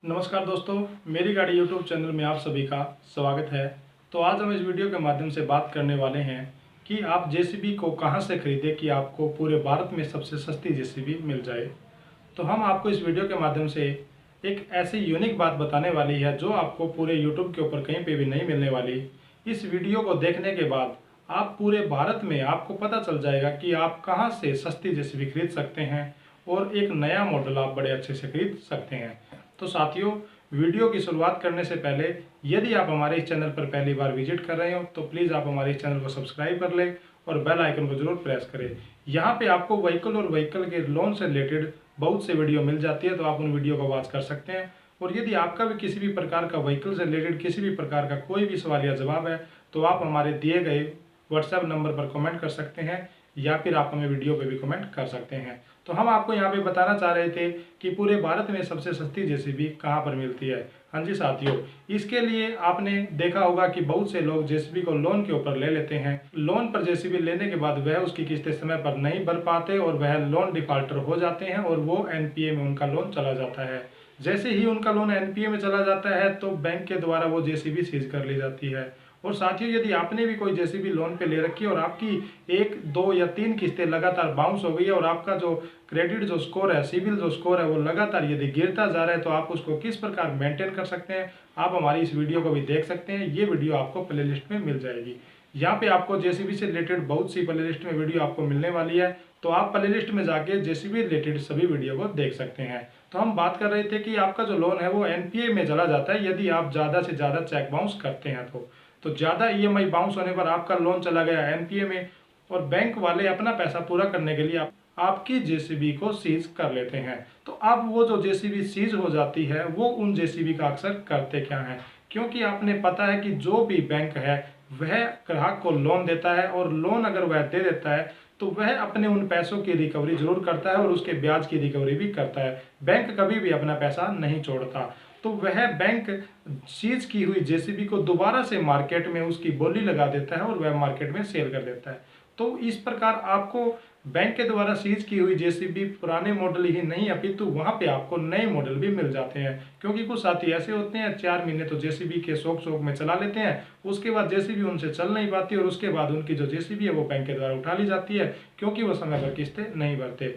नमस्कार दोस्तों, मेरी गाड़ी यूट्यूब चैनल में आप सभी का स्वागत है। तो आज हम इस वीडियो के माध्यम से बात करने वाले हैं कि आप जेसीबी को कहां से खरीदें कि आपको पूरे भारत में सबसे सस्ती जेसीबी मिल जाए। तो हम आपको इस वीडियो के माध्यम से एक ऐसी यूनिक बात बताने वाली है जो आपको पूरे यूट्यूब के ऊपर कहीं पे भी नहीं मिलने वाली। इस वीडियो को देखने के बाद आप पूरे भारत में आपको पता चल जाएगा कि आप कहाँ से सस्ती जेसीबी खरीद सकते हैं और एक नया मॉडल आप बड़े अच्छे से खरीद सकते हैं। तो साथियों, वीडियो की शुरुआत करने से पहले यदि आप हमारे इस चैनल पर पहली बार विजिट कर रहे हो तो प्लीज़ आप हमारे इस चैनल को सब्सक्राइब कर लें और बेल आइकन को जरूर प्रेस करें। यहाँ पे आपको व्हीकल और व्हीकल के लोन से रिलेटेड बहुत से वीडियो मिल जाती है, तो आप उन वीडियो को वॉच कर सकते हैं। और यदि आपका भी किसी भी प्रकार का व्हीकल से रिलेटेड किसी भी प्रकार का कोई भी सवाल या जवाब है तो आप हमारे दिए गए व्हाट्सएप नंबर पर कमेंट कर सकते हैं या फिर आप हमें वीडियो पे भी कमेंट कर सकते हैं। तो हम आपको यहाँ पे बताना चाह रहे थे कि पूरे भारत में सबसे सस्ती जेसीबी कहाँ पर मिलती है। हाँ जी साथियों, इसके लिए आपने देखा होगा कि बहुत से लोग जेसीबी को लोन के ऊपर ले लेते हैं। लोन पर जेसीबी लेने के बाद वह उसकी किस्तें समय पर नहीं भर पाते और वह लोन डिफॉल्टर हो जाते हैं और वो एनपीए में उनका लोन चला जाता है। जैसे ही उनका लोन एनपीए में चला जाता है तो बैंक के द्वारा वो जेसीबी सीज कर ली जाती है। और साथियों, यदि आपने भी कोई जेसीबी लोन पे ले रखी है और आपकी 1, 2 या 3 किस्तें लगातार बाउंस हो गई है और आपका जो क्रेडिट जो स्कोर है, सिविल जो स्कोर है वो लगातार यदि गिरता जा रहा है तो आप उसको किस प्रकार मेंटेन कर सकते हैं, आप हमारी इस वीडियो को भी देख सकते हैं। ये वीडियो आपको प्ले लिस्ट में मिल जाएगी। यहाँ पे आपको जेसीबी से रिलेटेड बहुत सी प्ले लिस्ट में वीडियो आपको मिलने वाली है, तो आप प्ले लिस्ट में जाके जेसीबी रिलेटेड सभी वीडियो को देख सकते हैं। तो हम बात कर रहे थे कि आपका जो लोन है वो एनपीए में चला जाता है यदि आप ज़्यादा से ज़्यादा चेक बाउंस करते हैं तो ज़्यादा ईएमआई बाउंस होने पर आपका लोन चला गया एनपीए में और बैंक वाले अपना पैसा पूरा करने के लिए आपकी जेसीबी को सीज कर लेते हैं। तो अब वो जो जेसीबी सीज हो जाती है वो उन जेसीबी का अक्सर करते क्या है, क्योंकि आपने पता है कि जो भी बैंक है वह ग्राहक को लोन देता है और लोन अगर वह दे देता है तो वह अपने उन पैसों की रिकवरी जरूर करता है और उसके ब्याज की रिकवरी भी करता है। बैंक कभी भी अपना पैसा नहीं छोड़ता। तो वह बैंक सीज की हुई जेसीबी को दोबारा से मार्केट में उसकी बोली लगा देता है और वह मार्केट में सेल कर देता है। तो इस प्रकार आपको बैंक के द्वारा सीज की हुई जेसीबी पुराने मॉडल ही नहीं अपितु वहां पे आपको नए मॉडल भी मिल जाते हैं। क्योंकि कुछ साथी ऐसे होते हैं 4 महीने तो जेसीबी के शौक में चला लेते हैं, उसके बाद जेसीबी उनसे चल नहीं पाती और उसके बाद उनकी जो जेसीबी है वो बैंक के द्वारा उठा ली जाती है क्योंकि वो समय पर किस्तें नहीं भरते।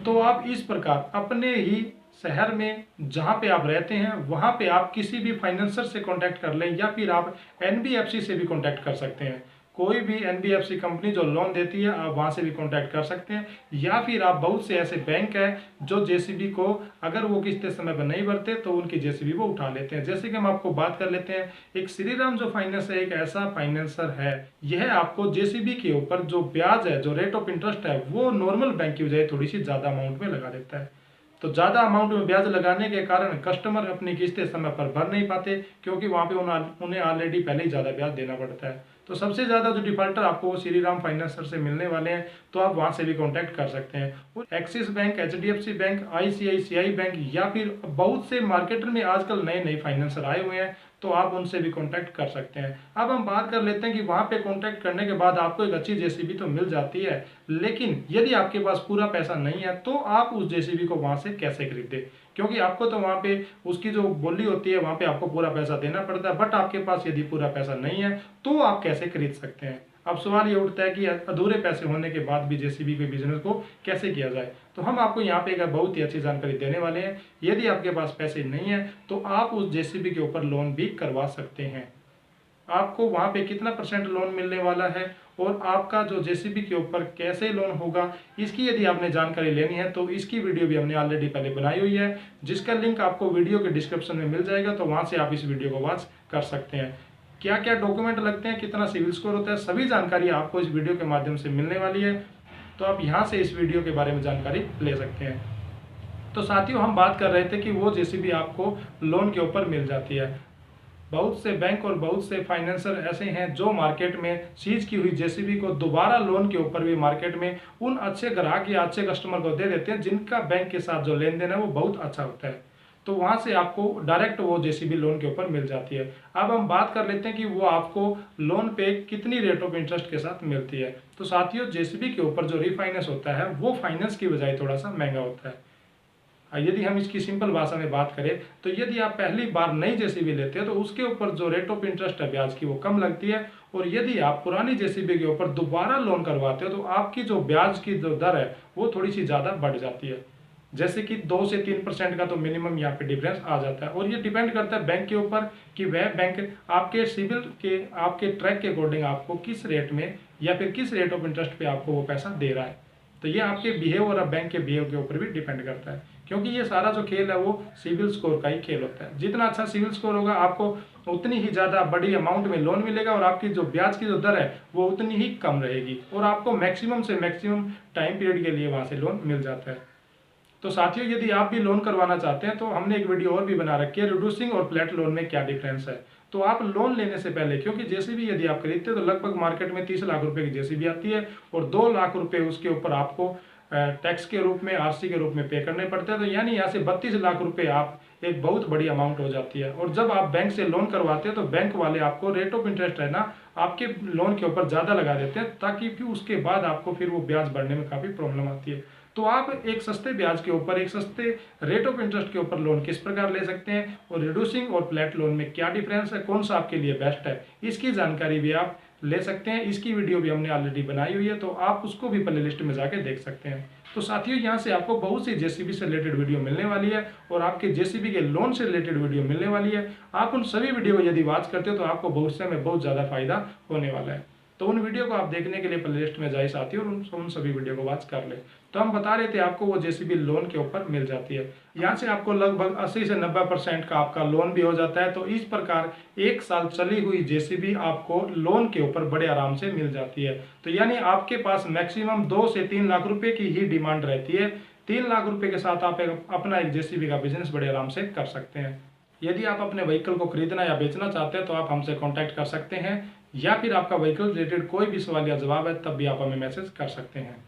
तो आप इस प्रकार अपने ही शहर में जहाँ पे आप रहते हैं वहाँ पे आप किसी भी फाइनेंसर से कांटेक्ट कर लें या फिर आप एनबीएफसी से भी कांटेक्ट कर सकते हैं। कोई भी एनबीएफसी कंपनी जो लोन देती है आप वहाँ से भी कांटेक्ट कर सकते हैं या फिर आप बहुत से ऐसे बैंक हैं जो जेसीबी को अगर वो किस्तें समय पर नहीं भरते तो उनकी जेसीबी वो उठा लेते हैं। जैसे कि हम आपको बात कर लेते हैं, एक श्रीराम जो फाइनेंस है एक ऐसा फाइनेंसर है, यह आपको जेसीबी के ऊपर जो ब्याज है, जो रेट ऑफ इंटरेस्ट है वो नॉर्मल बैंक की बजाय थोड़ी सी ज्यादा अमाउंट में लगा देता है। तो ज़्यादा अमाउंट में ब्याज लगाने के कारण कस्टमर अपनी किस्तें समय पर भर नहीं पाते क्योंकि वहाँ पे उन्हें ऑलरेडी पहले ही ज़्यादा ब्याज देना पड़ता है। तो सबसे ज़्यादा जो डिफॉल्टर आपको वो श्रीराम फाइनेंसर से मिलने वाले हैं, तो आप वहाँ से भी कांटेक्ट कर सकते हैं। और axis bank, HDFC bank, ICICI bank या फिर बहुत से मार्केट में आजकल नए नए फाइनेंसर आए हुए हैं, तो आप उनसे भी कांटेक्ट कर सकते हैं। अब हम बात कर लेते हैं कि वहाँ पे कांटेक्ट करने के बाद आपको एक अच्छी जेसीबी तो मिल जाती है, लेकिन यदि आपके पास पूरा पैसा नहीं है तो आप उस जेसीबी को वहाँ से कैसे खरीदें, क्योंकि आपको तो वहाँ पे उसकी जो बोली होती है वहाँ पे आपको पूरा पैसा देना पड़ता है। बट आपके पास यदि पूरा पैसा नहीं है तो आप कैसे खरीद सकते हैं। अब सवाल ये उठता है कि अधूरे पैसे होने के बाद भी जेसीबी के बिजनेस को कैसे किया जाए। तो हम आपको यहाँ पे एक बहुत ही अच्छी जानकारी देने वाले हैं। यदि आपके पास पैसे नहीं है तो आप उस जेसीबी के ऊपर लोन भी करवा सकते हैं। आपको वहाँ पे कितना % लोन मिलने वाला है और आपका जो जेसीबी के ऊपर कैसे लोन होगा, इसकी यदि आपने जानकारी लेनी है तो इसकी वीडियो भी हमने ऑलरेडी पहले बनाई हुई है, जिसका लिंक आपको वीडियो के डिस्क्रिप्शन में मिल जाएगा। तो वहाँ से आप इस वीडियो को वॉच कर सकते हैं। क्या क्या डॉक्यूमेंट लगते हैं, कितना सिविल स्कोर होता है, सभी जानकारी आपको इस वीडियो के माध्यम से मिलने वाली है। तो आप यहाँ से इस वीडियो के बारे में जानकारी ले सकते हैं। तो साथियों, हम बात कर रहे थे कि वो जेसीबी आपको लोन के ऊपर मिल जाती है। बहुत से बैंक और बहुत से फाइनेंसर ऐसे हैं जो मार्केट में सीज की हुई जेसीबी को दोबारा लोन के ऊपर भी मार्केट में उन अच्छे ग्राहक या अच्छे कस्टमर को दे देते हैं जिनका बैंक के साथ जो लेन देन है वो बहुत अच्छा होता है। तो वहां से आपको डायरेक्ट वो जेसीबी लोन के ऊपर मिल जाती है। अब हम बात कर लेते हैं कि वो आपको लोन पे कितनी रेट ऑफ इंटरेस्ट के साथ मिलती है। तो साथियों, जेसीबी के ऊपर जो रिफाइनेंस होता है वो फाइनेंस की बजाय थोड़ा सा महंगा होता है। यदि हम इसकी सिंपल भाषा में बात करें तो यदि आप पहली बार नई जेसीबी लेते हैं तो उसके ऊपर जो रेट ऑफ इंटरेस्ट है ब्याज की वो कम लगती है, और यदि आप पुरानी जेसीबी के ऊपर दोबारा लोन करवाते हो तो आपकी जो ब्याज की जो दर है वो थोड़ी सी ज़्यादा बढ़ जाती है। जैसे कि 2 से 3% का तो मिनिमम यहाँ पे डिफरेंस आ जाता है, और ये डिपेंड करता है बैंक के ऊपर कि वह बैंक आपके सिविल के आपके ट्रैक के अकॉर्डिंग आपको किस रेट में या फिर किस रेट ऑफ इंटरेस्ट पे आपको वो पैसा दे रहा है। तो ये आपके बिहेव और बैंक के बिहेव के ऊपर भी डिपेंड करता है, क्योंकि ये सारा जो खेल है वो सिविल स्कोर का ही खेल होता है। जितना अच्छा सिविल स्कोर होगा आपको उतनी ही ज़्यादा बड़ी अमाउंट में लोन मिलेगा, और आपकी जो ब्याज की जो दर है वो उतनी ही कम रहेगी, और आपको मैक्सिमम से मैक्सिमम टाइम पीरियड के लिए वहाँ से लोन मिल जाता है। तो साथियों, यदि आप भी लोन करवाना चाहते हैं तो हमने एक वीडियो और भी बना रखी है, रिड्यूसिंग और फ्लैट लोन में क्या डिफरेंस है। तो आप लोन लेने से पहले, क्योंकि जेसीबी यदि आप खरीदते हैं तो लगभग मार्केट में 30 लाख रुपए की जेसीबी आती है, और 2 लाख रुपए उसके ऊपर आपको टैक्स के रूप में, आरसी के रूप में पे करने पड़ते हैं। तो यानी यहाँ से 32 लाख रुपए आप एक बहुत बड़ी अमाउंट हो जाती है। और जब आप बैंक से लोन करवाते हैं तो बैंक वाले आपको रेट ऑफ इंटरेस्ट है ना आपके लोन के ऊपर ज़्यादा लगा देते हैं, ताकि फिर उसके बाद आपको फिर वो ब्याज बढ़ने में काफ़ी प्रॉब्लम आती है। तो आप एक सस्ते ब्याज के ऊपर, एक सस्ते रेट ऑफ इंटरेस्ट के ऊपर लोन किस प्रकार ले सकते हैं, और रिड्यूसिंग और फ्लैट लोन में क्या डिफरेंस है, कौन सा आपके लिए बेस्ट है, इसकी जानकारी भी आप ले सकते हैं। इसकी वीडियो भी हमने ऑलरेडी बनाई हुई है, तो आप उसको भी प्ले लिस्ट में जाके देख सकते हैं। तो साथियों, यहाँ से आपको बहुत सी जेसीबी से रिलेटेड वीडियो मिलने वाली है, और आपके जेसीबी के लोन से रिलेटेड वीडियो मिलने वाली है। आप उन सभी वीडियो को यदि वॉच करते हो तो आपको भविष्य में बहुत ज़्यादा फायदा होने वाला है। तो उन वीडियो को आप देखने के लिए प्ले लिस्ट में जाइए साथियों, और उन सभी वीडियो को वॉच कर ले। तो हम बता रहे थे आपको वो जेसीबी लोन के ऊपर मिल जाती है। यहाँ से आपको लगभग 80 से 90% का आपका लोन भी हो जाता है। तो इस प्रकार 1 साल चली हुई जेसीबी आपको लोन के ऊपर बड़े आराम से मिल जाती है। तो यानी आपके पास मैक्सिमम 2 से 3 लाख रुपए की ही डिमांड रहती है। 3 लाख रुपए के साथ आप अपना एक जेसीबी का बिजनेस बड़े आराम से कर सकते हैं। यदि आप अपने व्हीकल को खरीदना या बेचना चाहते हैं तो आप हमसे कांटेक्ट कर सकते हैं, या फिर आपका व्हीकल रिलेटेड कोई भी सवाल या जवाब है तब भी आप हमें मैसेज कर सकते हैं।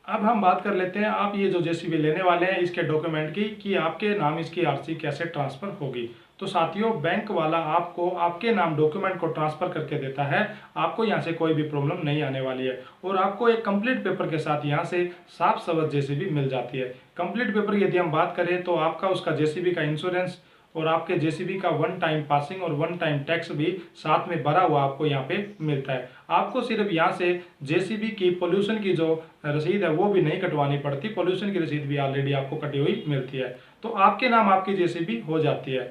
अब हम बात कर लेते हैं आप ये जो जेसीबी लेने वाले हैं इसके डॉक्यूमेंट की, कि आपके नाम इसकी आरसी कैसे ट्रांसफर होगी। तो साथियों, बैंक वाला आपको आपके नाम डॉक्यूमेंट को ट्रांसफर करके देता है, आपको यहाँ से कोई भी प्रॉब्लम नहीं आने वाली है, और आपको एक कंप्लीट पेपर के साथ यहाँ से साफ सवज जेसीबी मिल जाती है। कंप्लीट पेपर यदि हम बात करें तो आपका उसका जेसीबी का इंश्योरेंस और आपके जेसीबी का 1 टाइम पासिंग और 1 टाइम टैक्स भी साथ में भरा हुआ आपको यहाँ पे मिलता है। आपको सिर्फ यहाँ से जेसीबी की पोल्यूशन की जो रसीद है वो भी नहीं कटवानी पड़ती, पोल्यूशन की रसीद भी ऑलरेडी आपको कटी हुई मिलती है। तो आपके नाम आपकी जेसीबी हो जाती है।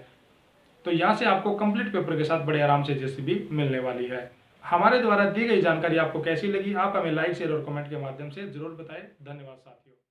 तो यहाँ से आपको कंप्लीट पेपर के साथ बड़े आराम से जेसीबी मिलने वाली है। हमारे द्वारा दी गई जानकारी आपको कैसी लगी, आप हमें लाइक, शेयर और कमेंट के माध्यम से जरूर बताएं। धन्यवाद साथियों।